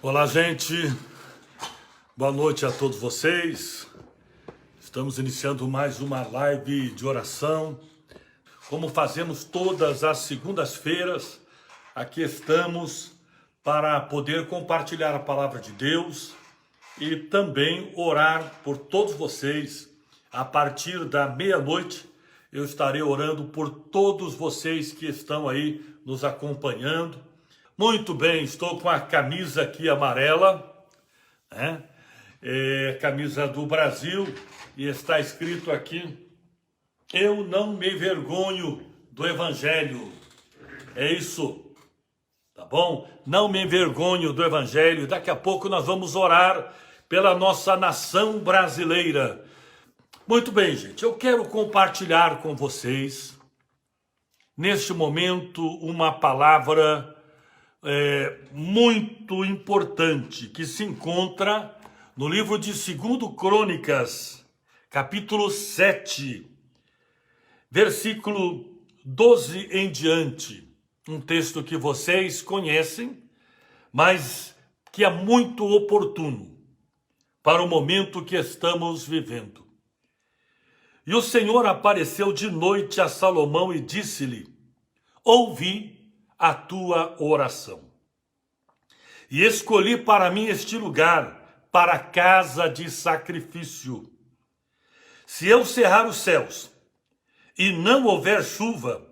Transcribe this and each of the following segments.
Olá, gente. Boa noite a todos vocês. Estamos iniciando mais uma live de oração. Como fazemos todas as segundas-feiras, aqui estamos para poder compartilhar a palavra de Deus e também orar por todos vocês. A partir da meia-noite, eu estarei orando por todos vocês que estão aí nos acompanhando. Muito bem, estou com a camisa aqui amarela, né? Camisa do Brasil, e está escrito aqui: eu não me envergonho do Evangelho. É isso, tá bom? Não me envergonho do Evangelho. Daqui a pouco nós vamos orar pela nossa nação brasileira. Muito bem, gente, eu quero compartilhar com vocês, neste momento, uma palavra muito importante, que se encontra no livro de 2 Crônicas, capítulo 7, versículo 12 em diante. Um texto que vocês conhecem, mas que é muito oportuno para o momento que estamos vivendo. E o Senhor apareceu de noite a Salomão e disse-lhe: ouvi a tua oração, e escolhi para mim este lugar, para a casa de sacrifício. Se eu cerrar os céus e não houver chuva,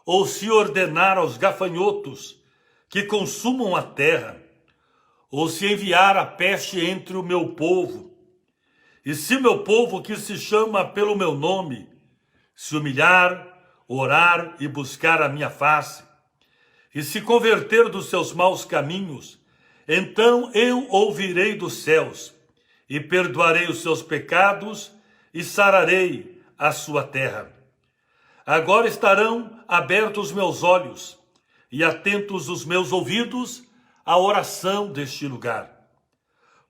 ou se ordenar aos gafanhotos que consumam a terra, ou se enviar a peste entre o meu povo, e se meu povo que se chama pelo meu nome se humilhar, orar e buscar a minha face, e se converter dos seus maus caminhos, então eu ouvirei dos céus, e perdoarei os seus pecados, e sararei a sua terra. Agora estarão abertos meus olhos, e atentos os meus ouvidos à oração deste lugar.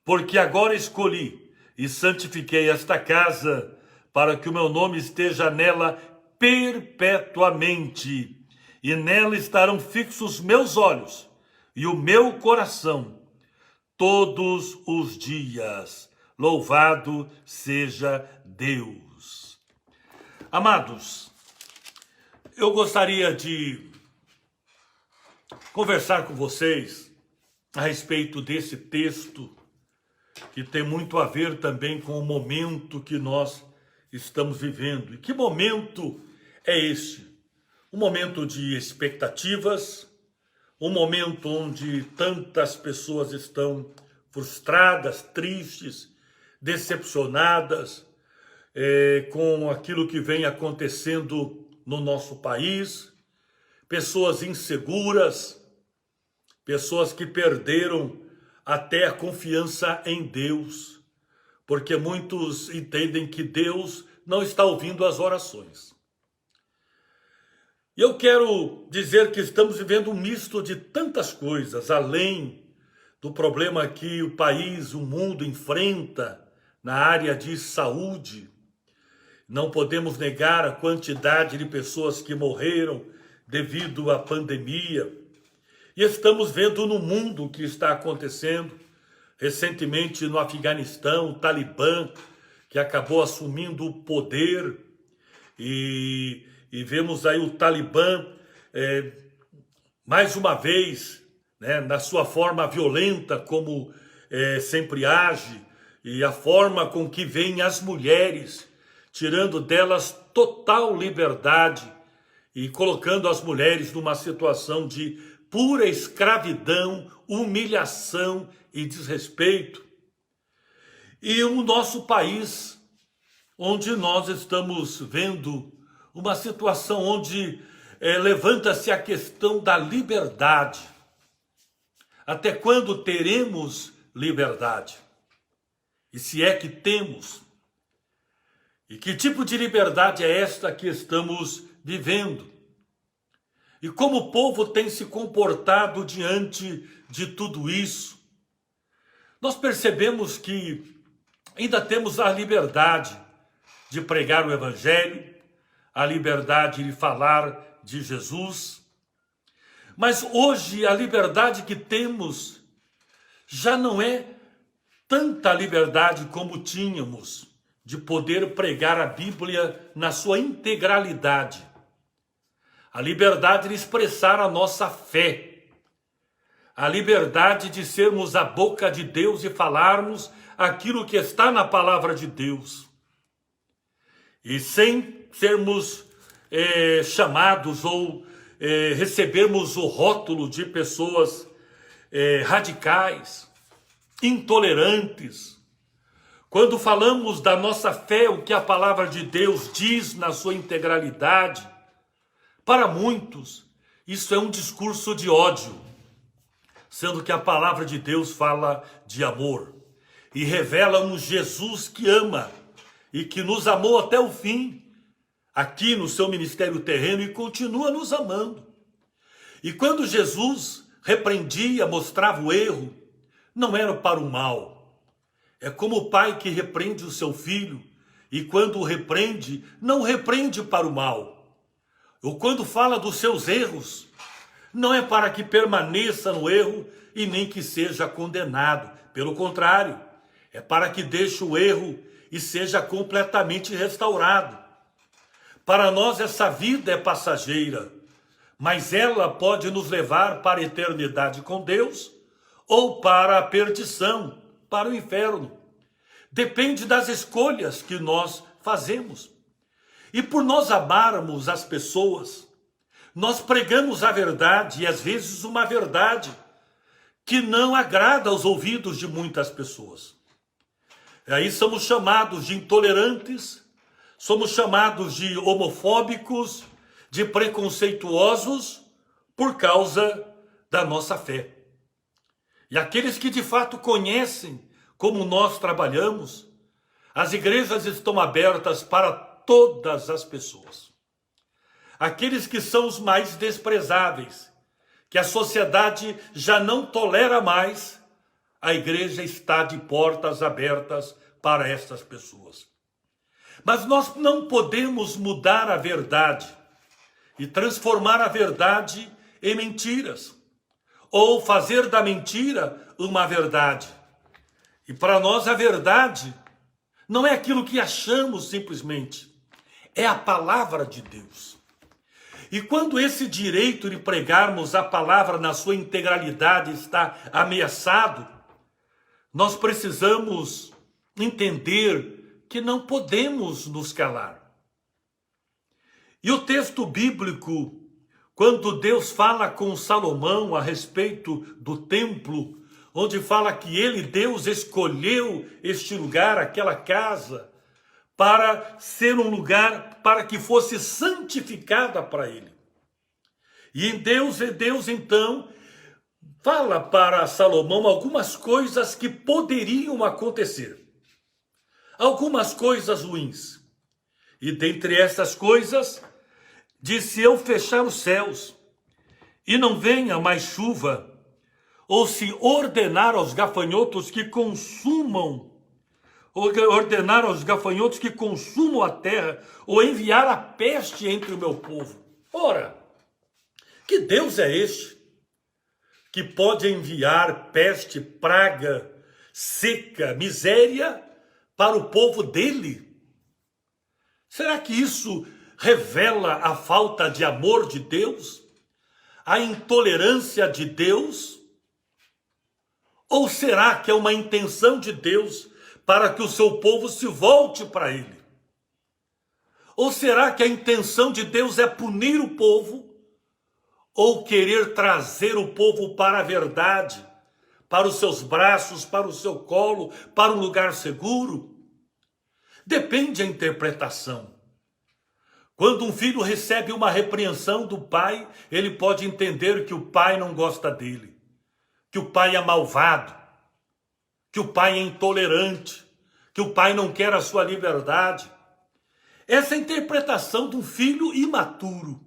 Porque agora escolhi e santifiquei esta casa, para que o meu nome esteja nela perpetuamente, e nela estarão fixos meus olhos e o meu coração todos os dias. Louvado seja Deus. Amados, eu gostaria de conversar com vocês a respeito desse texto, que tem muito a ver também com o momento que nós estamos vivendo. E que momento é esse? Um momento de expectativas, um momento onde tantas pessoas estão frustradas, tristes, decepcionadas com aquilo que vem acontecendo no nosso país, pessoas inseguras, pessoas que perderam até a confiança em Deus, porque muitos entendem que Deus não está ouvindo as orações. E eu quero dizer que estamos vivendo um misto de tantas coisas, além do problema que o país, o mundo enfrenta na área de saúde. Não podemos negar a quantidade de pessoas que morreram devido à pandemia. E estamos vendo no mundo o que está acontecendo. Recentemente no Afeganistão, o Talibã, que acabou assumindo o poder, e vemos aí o Talibã, mais uma vez, né, na sua forma violenta, como sempre age, e a forma com que vem as mulheres, tirando delas total liberdade e colocando as mulheres numa situação de pura escravidão, humilhação e desrespeito. E o nosso país, onde nós estamos vendo uma situação onde levanta-se a questão da liberdade. Até quando teremos liberdade? E se é que temos? E que tipo de liberdade é esta que estamos vivendo? E como o povo tem se comportado diante de tudo isso? Nós percebemos que ainda temos a liberdade de pregar o Evangelho, a liberdade de falar de Jesus, mas hoje a liberdade que temos já não é tanta liberdade como tínhamos de poder pregar a Bíblia na sua integralidade. A liberdade de expressar a nossa fé. A liberdade de sermos a boca de Deus e falarmos aquilo que está na palavra de Deus. E sem sermos chamados ou recebermos o rótulo de pessoas radicais, intolerantes. Quando falamos da nossa fé, o que a palavra de Deus diz na sua integralidade, para muitos, isso é um discurso de ódio, sendo que a palavra de Deus fala de amor e revela um Jesus que ama e que nos amou até o fim, aqui no seu ministério terreno, e continua nos amando. E quando Jesus repreendia, mostrava o erro, não era para o mal. É como o pai que repreende o seu filho, e quando o repreende, não repreende para o mal. Ou quando fala dos seus erros, não é para que permaneça no erro e nem que seja condenado. Pelo contrário, é para que deixe o erro e seja completamente restaurado. Para nós essa vida é passageira, mas ela pode nos levar para a eternidade com Deus ou para a perdição, para o inferno. Depende das escolhas que nós fazemos. E por nós amarmos as pessoas, nós pregamos a verdade, e às vezes uma verdade que não agrada aos ouvidos de muitas pessoas. E aí somos chamados de intolerantes, somos chamados de homofóbicos, de preconceituosos por causa da nossa fé. E aqueles que de fato conhecem como nós trabalhamos, as igrejas estão abertas para todas as pessoas. Aqueles que são os mais desprezáveis, que a sociedade já não tolera mais, a igreja está de portas abertas para estas pessoas. Mas nós não podemos mudar a verdade e transformar a verdade em mentiras, ou fazer da mentira uma verdade. E para nós a verdade não é aquilo que achamos simplesmente, é a palavra de Deus. E quando esse direito de pregarmos a palavra na sua integralidade está ameaçado, nós precisamos entender que não podemos nos calar. E o texto bíblico, quando Deus fala com Salomão a respeito do templo, onde fala que ele, Deus, escolheu este lugar, aquela casa, para ser um lugar para que fosse santificada para ele. E em Deus então fala para Salomão algumas coisas que poderiam acontecer. Algumas coisas ruins. E dentre essas coisas, disse: eu fechar os céus e não venha mais chuva, ou se ordenar aos gafanhotos que consumam a terra, ou enviar a peste entre o meu povo. Ora, que Deus é este que pode enviar peste, praga, seca, miséria para o povo dele? Será que isso revela a falta de amor de Deus? A intolerância de Deus? Ou será que é uma intenção de Deus para que o seu povo se volte para ele? Ou será que a intenção de Deus é punir o povo? Ou querer trazer o povo para a verdade, para os seus braços, para o seu colo, para um lugar seguro? Depende da interpretação. Quando um filho recebe uma repreensão do pai, ele pode entender que o pai não gosta dele, que o pai é malvado, que o pai é intolerante, que o pai não quer a sua liberdade. Essa é a interpretação de um filho imaturo.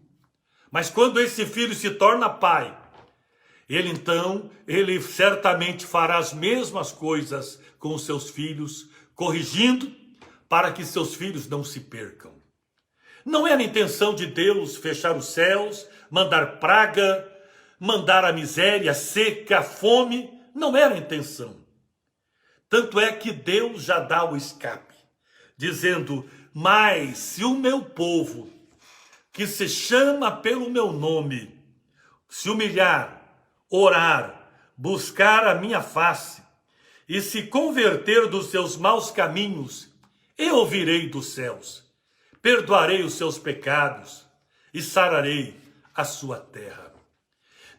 Mas quando esse filho se torna pai, ele certamente fará as mesmas coisas com os seus filhos, corrigindo para que seus filhos não se percam. Não era a intenção de Deus fechar os céus, mandar praga, mandar a miséria, seca, a fome não era a intenção. Tanto é que Deus já dá o escape, dizendo: mas se o meu povo, que se chama pelo meu nome, se humilhar, orar, buscar a minha face e se converter dos seus maus caminhos, eu ouvirei dos céus, perdoarei os seus pecados e sararei a sua terra.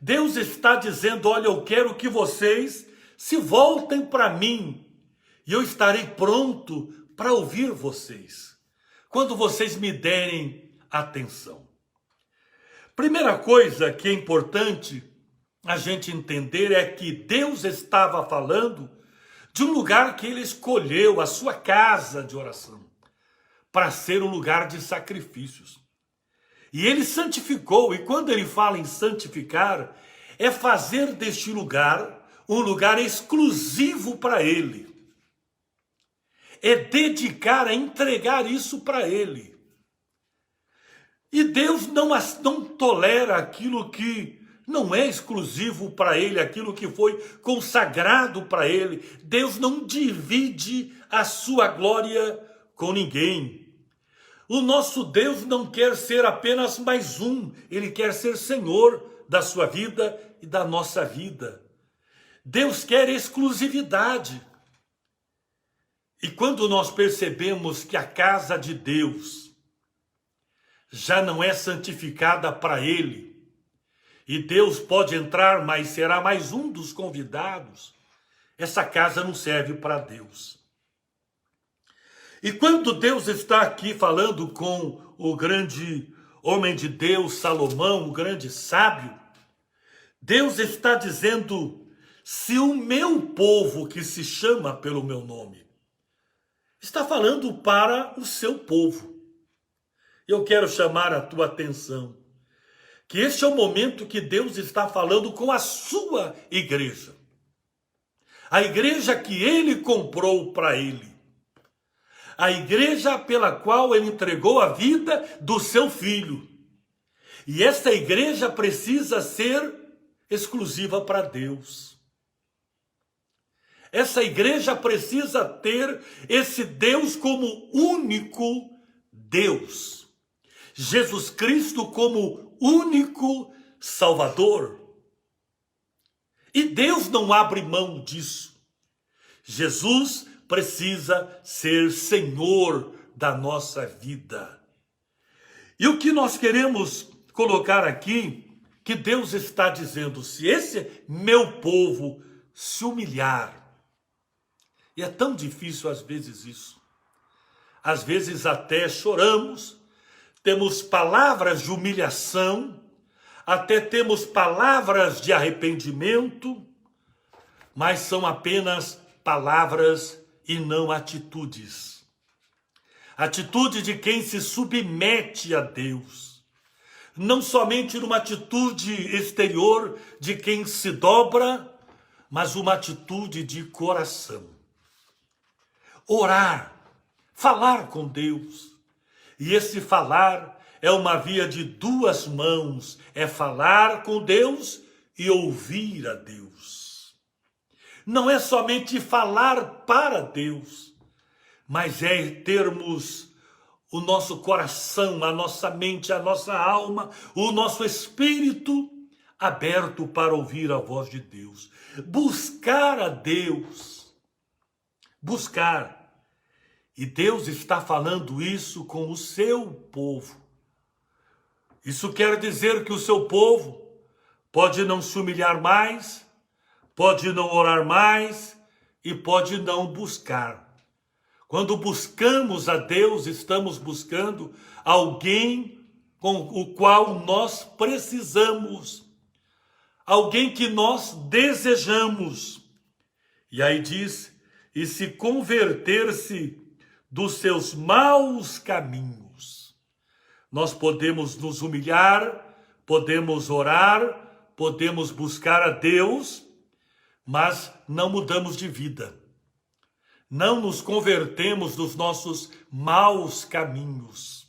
Deus está dizendo: olha, eu quero que vocês se voltem para mim e eu estarei pronto para ouvir vocês, quando vocês me derem atenção. Primeira coisa que é importante a gente entender é que Deus estava falando de um lugar que ele escolheu, a sua casa de oração, para ser um lugar de sacrifícios. E ele santificou, e quando ele fala em santificar, é fazer deste lugar um lugar exclusivo para ele. É dedicar, é entregar isso para ele. E Deus não tolera aquilo que não é exclusivo para ele, aquilo que foi consagrado para ele. Deus não divide a sua glória com ninguém. O nosso Deus não quer ser apenas mais um, ele quer ser Senhor da sua vida e da nossa vida. Deus quer exclusividade. E quando nós percebemos que a casa de Deus já não é santificada para ele, e Deus pode entrar, mas será mais um dos convidados, essa casa não serve para Deus. E quando Deus está aqui falando com o grande homem de Deus, Salomão, o grande sábio, Deus está dizendo: se o meu povo, que se chama pelo meu nome, está falando para o seu povo. Eu quero chamar a tua atenção que este é o momento que Deus está falando com a sua igreja. A igreja que ele comprou para ele. A igreja pela qual ele entregou a vida do seu filho. E essa igreja precisa ser exclusiva para Deus. Essa igreja precisa ter esse Deus como único Deus. Jesus Cristo como único Salvador. E Deus não abre mão disso. Jesus precisa ser Senhor da nossa vida. E o que nós queremos colocar aqui, que Deus está dizendo: se esse meu povo se humilhar, e é tão difícil às vezes isso, às vezes até choramos, temos palavras de humilhação, até temos palavras de arrependimento, mas são apenas palavras e não atitudes. Atitude de quem se submete a Deus. Não somente numa atitude exterior de quem se dobra, mas uma atitude de coração. Orar, falar com Deus. E esse falar é uma via de duas mãos. É falar com Deus e ouvir a Deus. Não é somente falar para Deus, mas é termos o nosso coração, a nossa mente, a nossa alma, o nosso espírito aberto para ouvir a voz de Deus. Buscar a Deus. Buscar. E Deus está falando isso com o seu povo. Isso quer dizer que o seu povo pode não se humilhar mais, pode não orar mais e pode não buscar. Quando buscamos a Deus, estamos buscando alguém com o qual nós precisamos, alguém que nós desejamos. E aí diz: e se converter-se dos seus maus caminhos. Nós podemos nos humilhar, podemos orar, podemos buscar a Deus, mas não mudamos de vida. Não nos convertemos dos nossos maus caminhos.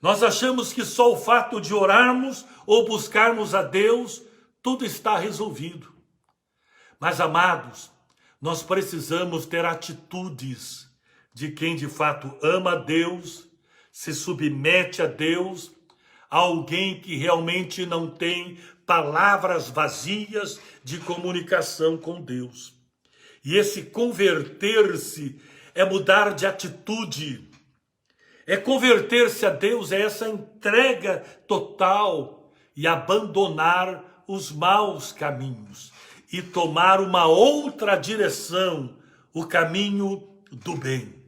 Nós achamos que só o fato de orarmos ou buscarmos a Deus, tudo está resolvido. Mas, amados, nós precisamos ter atitudes de quem de fato ama a Deus, se submete a Deus, alguém que realmente não tem palavras vazias de comunicação com Deus. E esse converter-se é mudar de atitude, é converter-se a Deus, é essa entrega total e abandonar os maus caminhos e tomar uma outra direção, o caminho do bem.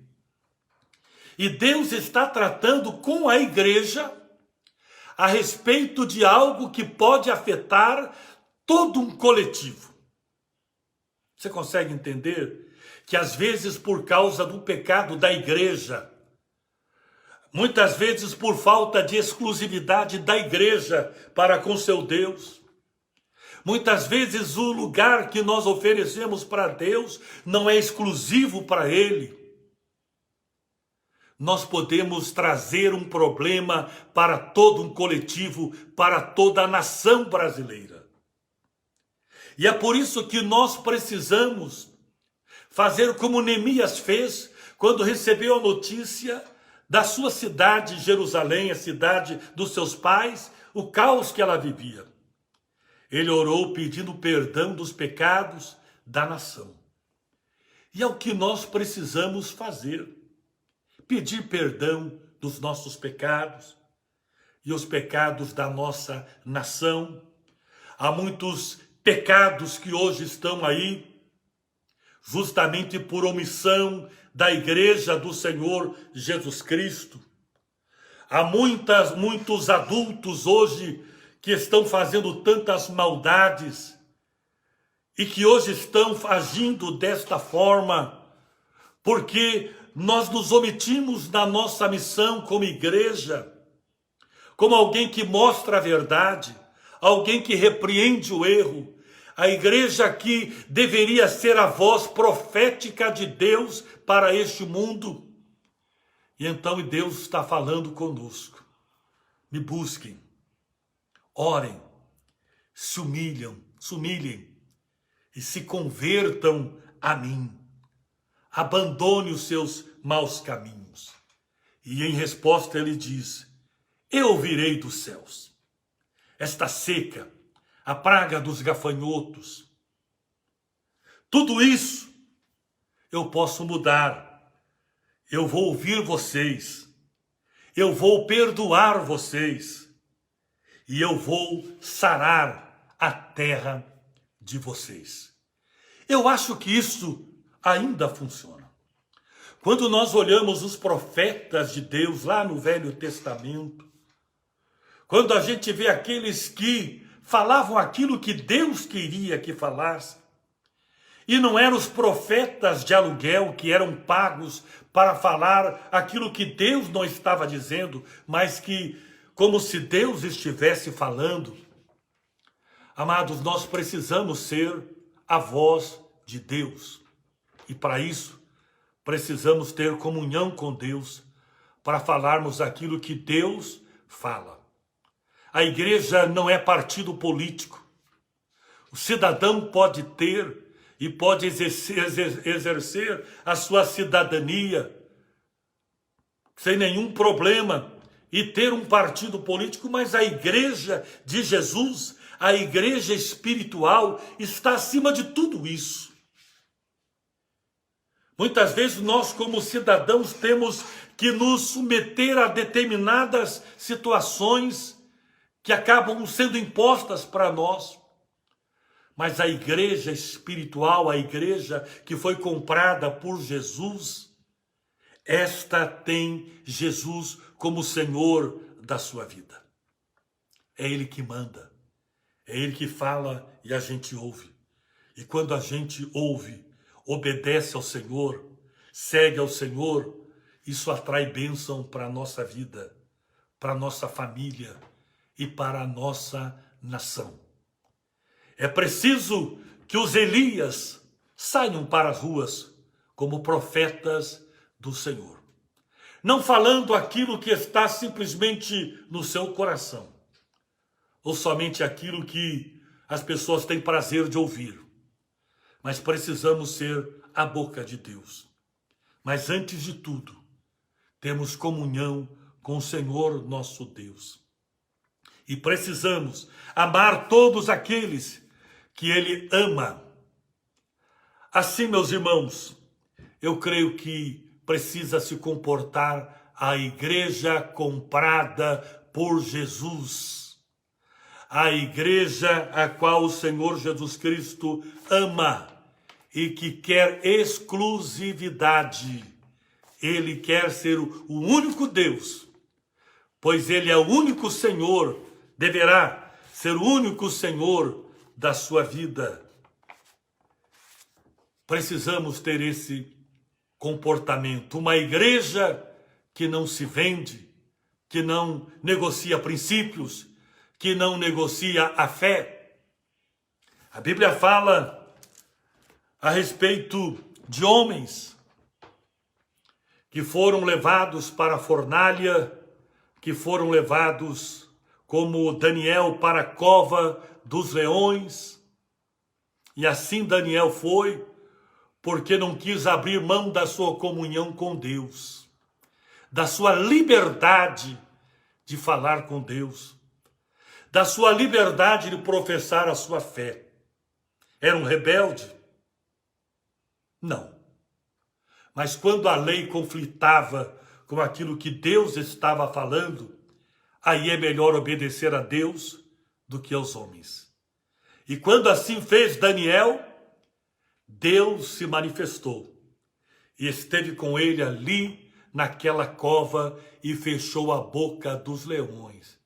E Deus está tratando com a igreja a respeito de algo que pode afetar todo um coletivo. Você consegue entender que às vezes por causa do pecado da igreja, muitas vezes por falta de exclusividade da igreja para com seu Deus, muitas vezes o lugar que nós oferecemos para Deus não é exclusivo para Ele, nós podemos trazer um problema para todo um coletivo, para toda a nação brasileira. E é por isso que nós precisamos fazer como Neemias fez quando recebeu a notícia da sua cidade, Jerusalém, a cidade dos seus pais, o caos que ela vivia. Ele orou pedindo perdão dos pecados da nação. E é o que nós precisamos fazer. Pedir perdão dos nossos pecados e os pecados da nossa nação. Há muitos pecados que hoje estão aí, justamente por omissão da igreja do Senhor Jesus Cristo. Há muitos adultos hoje que estão fazendo tantas maldades e que hoje estão agindo desta forma, porque nós nos omitimos da nossa missão como igreja, como alguém que mostra a verdade, alguém que repreende o erro, a igreja que deveria ser a voz profética de Deus para este mundo. E então Deus está falando conosco. Me busquem, orem, se humilhem e se convertam a mim. Abandone os seus maus caminhos. E em resposta ele diz: eu ouvirei dos céus esta seca, a praga dos gafanhotos. Tudo isso eu posso mudar. Eu vou ouvir vocês. Eu vou perdoar vocês. E eu vou sarar a terra de vocês. Eu acho que isso ainda funciona. Quando nós olhamos os profetas de Deus lá no Velho Testamento, quando a gente vê aqueles que falavam aquilo que Deus queria que falasse, e não eram os profetas de aluguel que eram pagos para falar aquilo que Deus não estava dizendo, mas que como se Deus estivesse falando. Amados, nós precisamos ser a voz de Deus. E para isso, precisamos ter comunhão com Deus para falarmos aquilo que Deus fala. A igreja não é partido político. O cidadão pode ter e pode exercer a sua cidadania sem nenhum problema e ter um partido político, mas a igreja de Jesus, a igreja espiritual, está acima de tudo isso. Muitas vezes nós, como cidadãos, temos que nos submeter a determinadas situações que acabam sendo impostas para nós. Mas a igreja espiritual, a igreja que foi comprada por Jesus, esta tem Jesus como Senhor da sua vida. É Ele que manda, é Ele que fala e a gente ouve. E quando a gente ouve, obedece ao Senhor, segue ao Senhor, isso atrai bênção para a nossa vida, para a nossa família e para a nossa nação. É preciso que os Elias saiam para as ruas como profetas do Senhor. Não falando aquilo que está simplesmente no seu coração, ou somente aquilo que as pessoas têm prazer de ouvir, mas precisamos ser a boca de Deus. Mas antes de tudo, temos comunhão com o Senhor nosso Deus. E precisamos amar todos aqueles que Ele ama. Assim, meus irmãos, eu creio que precisa se comportar a igreja comprada por Jesus. A igreja a qual o Senhor Jesus Cristo ama e que quer exclusividade. Ele quer ser o único Deus, pois Ele é o único Senhor, deverá ser o único Senhor da sua vida. Precisamos ter esse comportamento. Uma igreja que não se vende, que não negocia princípios, que não negocia a fé. A Bíblia fala a respeito de homens que foram levados para a fornalha, que foram levados como Daniel para a cova dos leões. E assim Daniel foi, porque não quis abrir mão da sua comunhão com Deus, da sua liberdade de falar com Deus, da sua liberdade de professar a sua fé. Era um rebelde? Não. Mas quando a lei conflitava com aquilo que Deus estava falando, aí é melhor obedecer a Deus do que aos homens. E quando assim fez Daniel, Deus se manifestou e esteve com ele ali naquela cova e fechou a boca dos leões.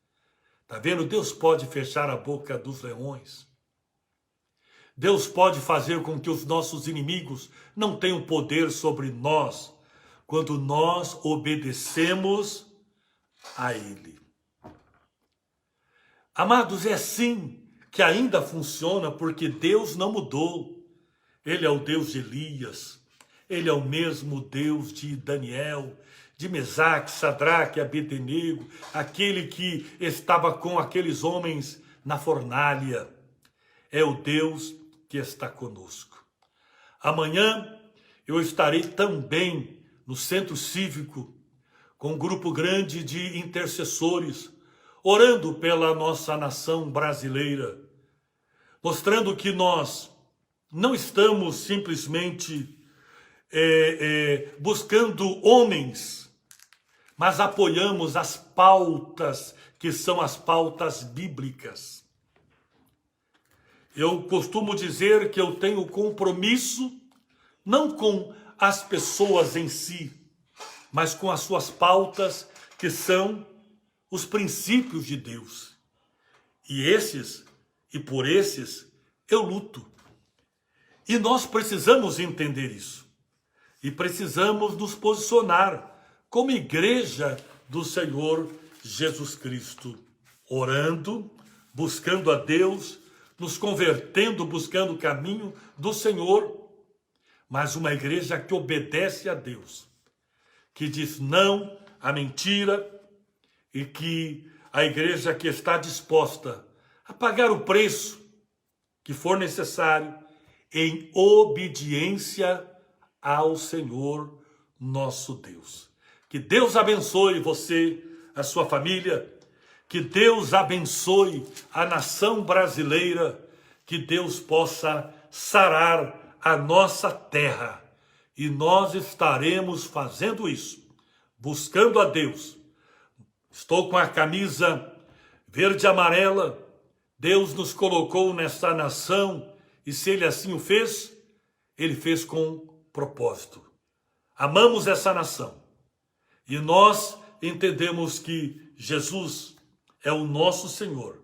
Tá vendo? Deus pode fechar a boca dos leões. Deus pode fazer com que os nossos inimigos não tenham poder sobre nós quando nós obedecemos a Ele. Amados, é assim que ainda funciona, porque Deus não mudou. Ele é o Deus de Elias, Ele é o mesmo Deus de Daniel, de Mesaque, Sadraque, Abednego, aquele que estava com aqueles homens na fornalha. É o Deus que está conosco. Amanhã eu estarei também no Centro Cívico, com um grupo grande de intercessores, orando pela nossa nação brasileira, mostrando que nós não estamos simplesmente buscando homens, mas apoiamos as pautas que são as pautas bíblicas. Eu costumo dizer que eu tenho compromisso não com as pessoas em si, mas com as suas pautas, que são os princípios de Deus. E por esses, eu luto. E nós precisamos entender isso. E precisamos nos posicionar como igreja do Senhor Jesus Cristo, orando, buscando a Deus, nos convertendo, buscando o caminho do Senhor, mas uma igreja que obedece a Deus, que diz não à mentira, e que a igreja que está disposta a pagar o preço que for necessário em obediência ao Senhor nosso Deus. Que Deus abençoe você, a sua família, que Deus abençoe a nação brasileira, que Deus possa sarar a nossa terra. E nós estaremos fazendo isso, buscando a Deus. Estou com a camisa verde e amarela. Deus nos colocou nessa nação, e se Ele assim o fez, Ele fez com propósito. Amamos essa nação. E nós entendemos que Jesus é o nosso Senhor.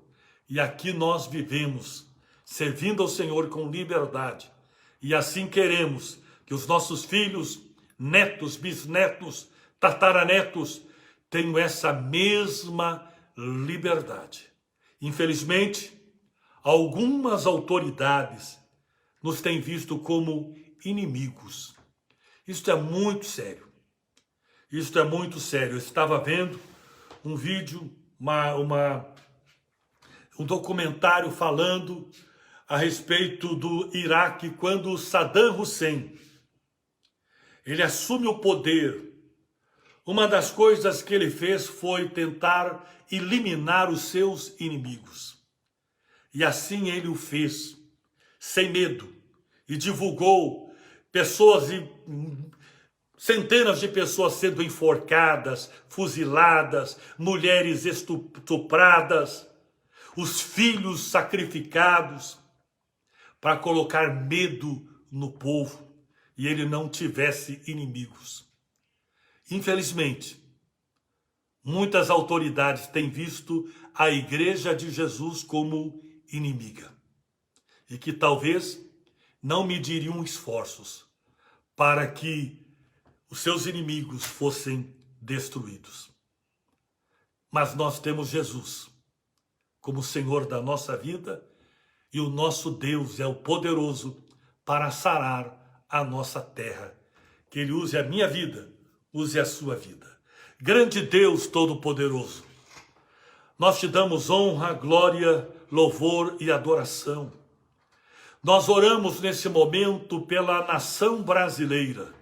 E aqui nós vivemos, servindo ao Senhor com liberdade. E assim queremos que os nossos filhos, netos, bisnetos, tataranetos, tenham essa mesma liberdade. Infelizmente, algumas autoridades nos têm visto como inimigos. Isto é muito sério. Isto é muito sério. Eu estava vendo um vídeo, um documentário falando a respeito do Iraque, quando Saddam Hussein ele assume o poder. Uma das coisas que ele fez foi tentar eliminar os seus inimigos. E assim ele o fez, sem medo, e divulgou pessoas e centenas de pessoas sendo enforcadas, fuziladas, mulheres estupradas, os filhos sacrificados, para colocar medo no povo e ele não tivesse inimigos. Infelizmente, muitas autoridades têm visto a Igreja de Jesus como inimiga e que talvez não mediriam esforços para que os seus inimigos fossem destruídos. Mas nós temos Jesus como Senhor da nossa vida e o nosso Deus é o poderoso para sarar a nossa terra. Que Ele use a minha vida, use a sua vida. Grande Deus Todo-Poderoso, nós te damos honra, glória, louvor e adoração. Nós oramos nesse momento pela nação brasileira,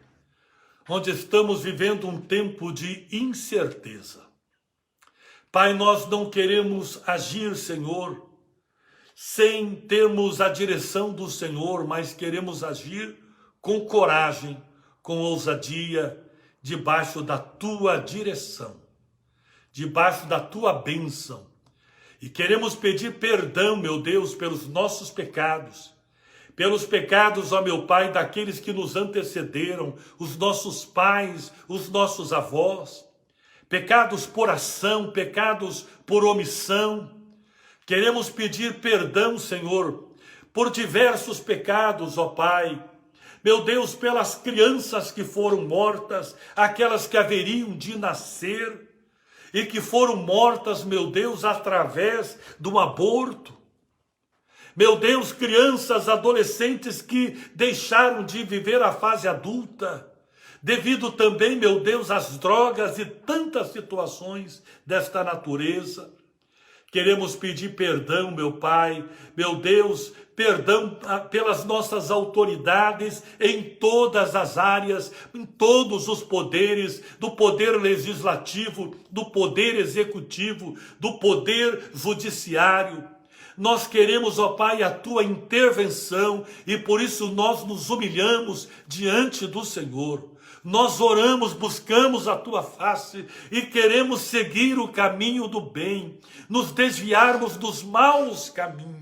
onde estamos vivendo um tempo de incerteza. Pai, nós não queremos agir, Senhor, sem termos a direção do Senhor, mas queremos agir com coragem, com ousadia, debaixo da tua direção, debaixo da tua bênção. E queremos pedir perdão, meu Deus, pelos nossos pecados, ó meu Pai, daqueles que nos antecederam, os nossos pais, os nossos avós, pecados por ação, pecados por omissão. Queremos pedir perdão, Senhor, por diversos pecados, ó Pai. Meu Deus, pelas crianças que foram mortas, aquelas que haveriam de nascer e que foram mortas, meu Deus, através de um aborto. Meu Deus, crianças, adolescentes que deixaram de viver a fase adulta, devido também, meu Deus, às drogas e tantas situações desta natureza. Queremos pedir perdão, meu Pai, meu Deus, perdão pelas nossas autoridades em todas as áreas, em todos os poderes, do poder legislativo, do poder executivo, do poder judiciário. Nós queremos, ó Pai, a tua intervenção e por isso nós nos humilhamos diante do Senhor. Nós oramos, buscamos a tua face e queremos seguir o caminho do bem, nos desviarmos dos maus caminhos.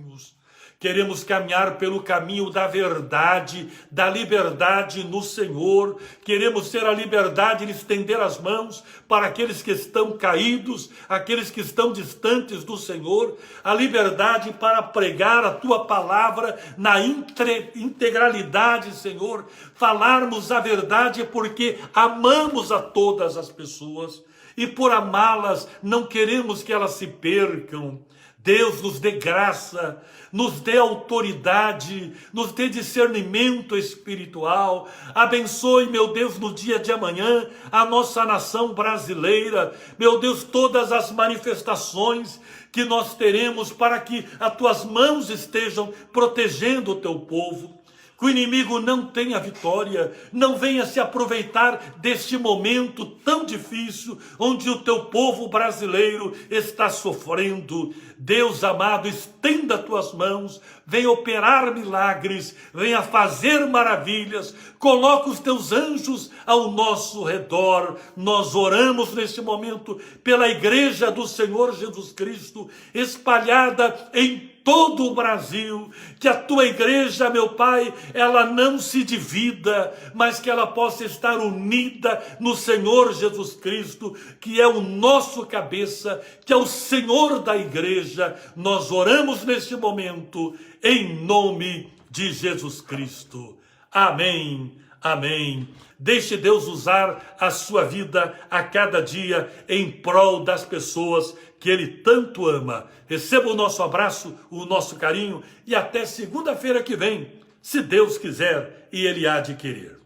Queremos caminhar pelo caminho da verdade, da liberdade no Senhor. Queremos ter a liberdade de estender as mãos para aqueles que estão caídos, aqueles que estão distantes do Senhor. A liberdade para pregar a tua palavra na integralidade, Senhor. Falarmos a verdade porque amamos a todas as pessoas. E por amá-las, não queremos que elas se percam. Deus nos dê graça, nos dê autoridade, nos dê discernimento espiritual. Abençoe, meu Deus, no dia de amanhã, a nossa nação brasileira. Meu Deus, todas as manifestações que nós teremos para que as tuas mãos estejam protegendo o teu povo. Que o inimigo não tenha vitória, não venha se aproveitar deste momento tão difícil, onde o teu povo brasileiro está sofrendo. Deus amado, estenda as tuas mãos, venha operar milagres, venha fazer maravilhas, coloca os teus anjos ao nosso redor. Nós oramos neste momento pela Igreja do Senhor Jesus Cristo, espalhada em todo o Brasil, que a tua igreja, meu Pai, ela não se divida, mas que ela possa estar unida no Senhor Jesus Cristo, que é o nosso cabeça, que é o Senhor da igreja. Nós oramos neste momento, em nome de Jesus Cristo. Amém, amém. Deixe Deus usar a sua vida a cada dia em prol das pessoas que Ele tanto ama. Receba o nosso abraço, o nosso carinho e até segunda-feira que vem, se Deus quiser e Ele há de querer.